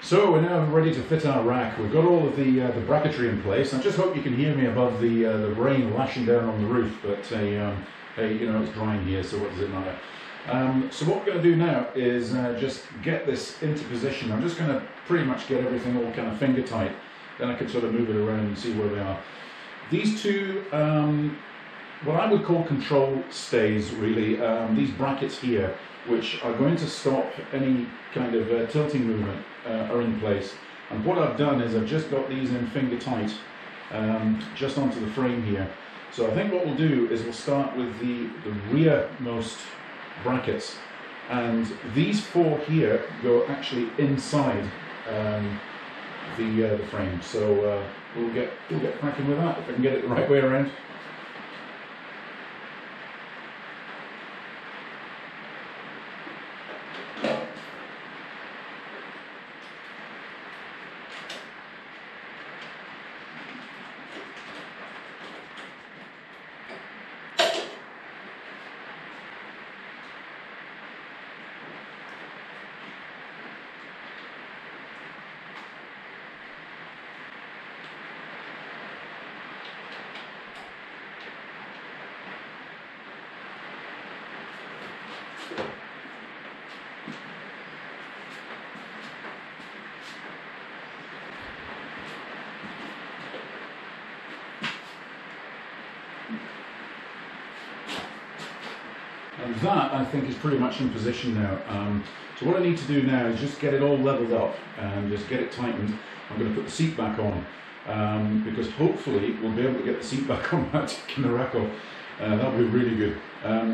So we're now ready to fit our rack. We've got all of the bracketry in place. I just hope you can hear me above the rain lashing down on the roof, but hey, you know, it's drying here, so what does it matter? So what we're going to do now is just get this into position. I'm just going to pretty much get everything all kind of finger tight, then I can sort of move it around and see where they are. These two, what I would call control stays really, these brackets here, which are going to stop any kind of tilting movement, are in place. And what I've done is I've just got these in finger tight, just onto the frame here. So I think what we'll do is we'll start with the rearmost brackets, and these four here go actually inside the frame. So we'll get cracking with that if I can get it the right way around. And that, I think, is pretty much in position now. So what I need to do now is just get it all leveled up and just get it tightened. I'm going to put the seat back on, because hopefully we'll be able to get the seat back on without taking the rack off. That'll be really good.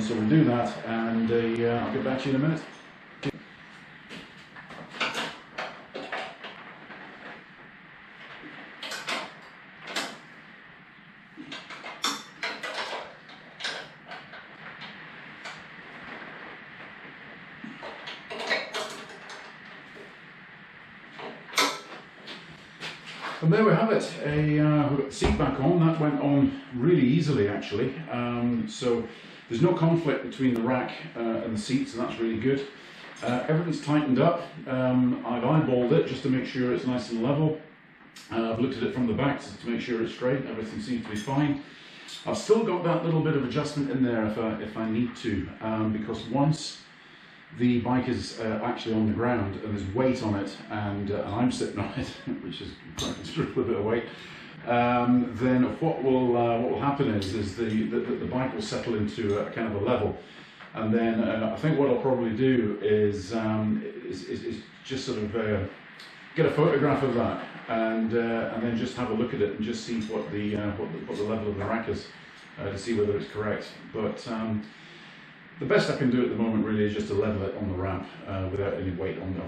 So we'll do that, and I'll get back to you in a minute. And there we have it. We've got the seat back on. That went on really easily, actually. So there's no conflict between the rack and the seat, so that's really good. Everything's tightened up. I've eyeballed it just to make sure it's nice and level. I've looked at it from the back to make sure it's straight. Everything seems to be fine. I've still got that little bit of adjustment in there if I need to, because once the bike is actually on the ground and there's weight on it, and I'm sitting on it, which is quite a considerable bit of weight, then what will happen is the bike will settle into a kind of a level, and then I think what I'll probably do is just sort of get a photograph of that, and then just have a look at it and just see what the level of the rack is, to see whether it's correct. But the best I can do at the moment really is just to level it on the ramp without any weight on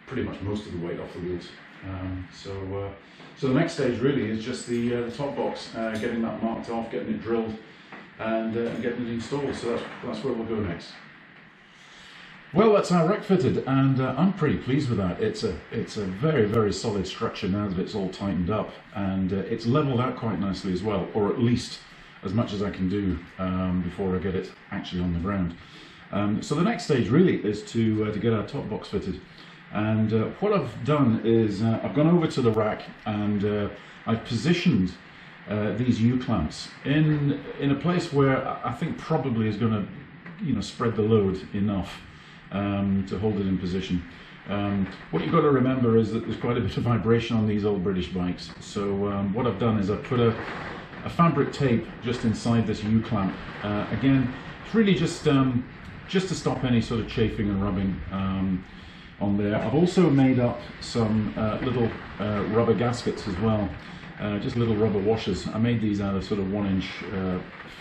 pretty much most of the weight off the wheels. So the next stage really is just the top box, getting that marked off, getting it drilled, and getting it installed. So that's where we'll go next. Well, that's our rack fitted, and I'm pretty pleased with that. It's a very, very solid structure now that it's all tightened up, and it's leveled out quite nicely as well, or at least as much as I can do before I get it actually on the ground. So the next stage really is to get our top box fitted. And what I've done is I've gone over to the rack, and I've positioned these U-clamps in a place where I think probably is going to spread the load enough to hold it in position. What you've got to remember is that there's quite a bit of vibration on these old British bikes. So what I've done is I've put a fabric tape just inside this U-clamp. Again, it's really just to stop any sort of chafing and rubbing on there. I've also made up some little rubber gaskets as well, just little rubber washers. I made these out of sort of 1-inch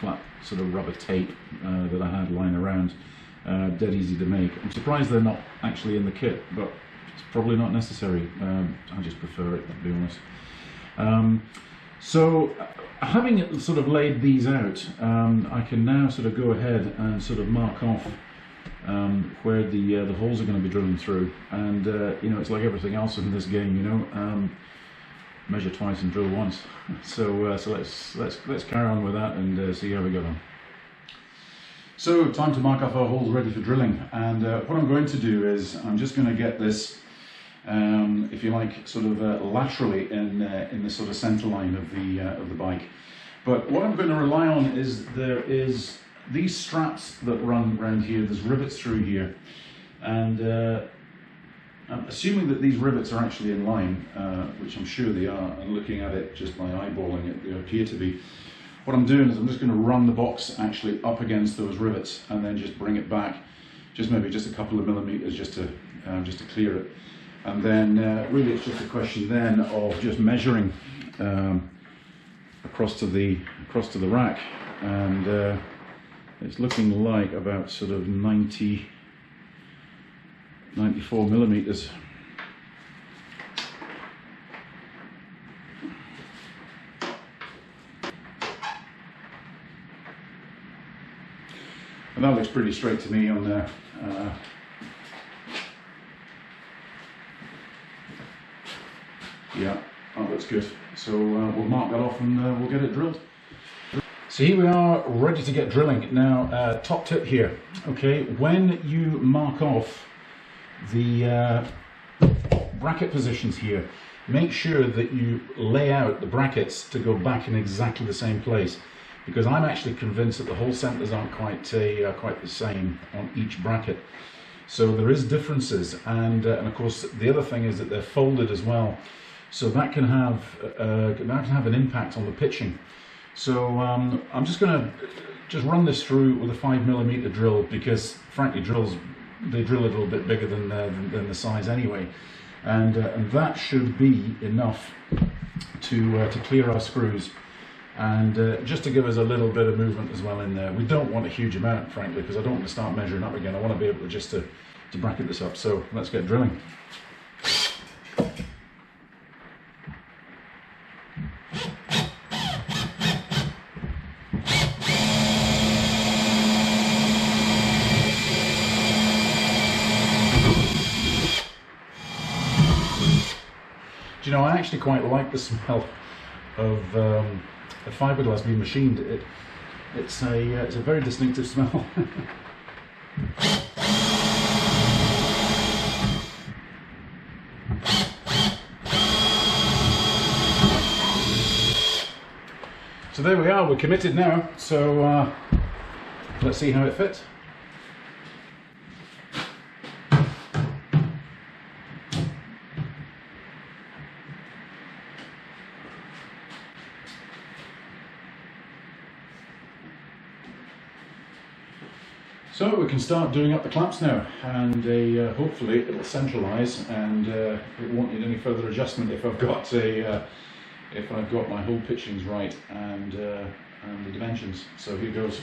flat sort of rubber tape that I had lying around. Dead easy to make. I'm surprised they're not actually in the kit, but it's probably not necessary. I just prefer it, to be honest. So having it sort of laid these out, I can now sort of go ahead and sort of mark off where the holes are going to be drilling through, and it's like everything else in this game, measure twice and drill once. So let's carry on with that and see how we get on. So time to mark off our holes ready for drilling, and what I'm going to do is I'm just going to get this if you like, sort of laterally in the sort of centre line of the bike. But what I'm going to rely on is these straps that run around here. There's rivets through here, and I'm assuming that these rivets are actually in line, which I'm sure they are, and looking at it just by eyeballing it, they appear to be. What I'm doing is I'm just going to run the box actually up against those rivets and then just bring it back, maybe just a couple of millimetres just to clear it. And then really it's just a question then of just measuring across to the rack, and it's looking like about sort of 94 millimetres. And that looks pretty straight to me on there. Yeah, that looks good. So we'll mark that off and we'll get it drilled. So here we are, ready to get drilling. Now, top tip here, okay, when you mark off the bracket positions here, make sure that you lay out the brackets to go back in exactly the same place, because I'm actually convinced that the hole centers aren't quite the same on each bracket. So there is differences, and of course the other thing is that they're folded as well, so that can have an impact on the pitching. So I'm just going to run this through with a 5mm drill, because frankly they drill a little bit bigger than the size anyway, and that should be enough to clear our screws, and just to give us a little bit of movement as well in there. We don't want a huge amount, frankly, because I don't want to start measuring up again. I want to be able to just to bracket this up. So let's get drilling. Do you know, I actually quite like the smell of the fiberglass being machined. It's a very distinctive smell. So there we are, we're committed now, so let's see how it fits. So we can start doing up the clamps now, and hopefully it'll centralise, and it won't need any further adjustment if I've got my hole pitchings right and the dimensions. So here goes.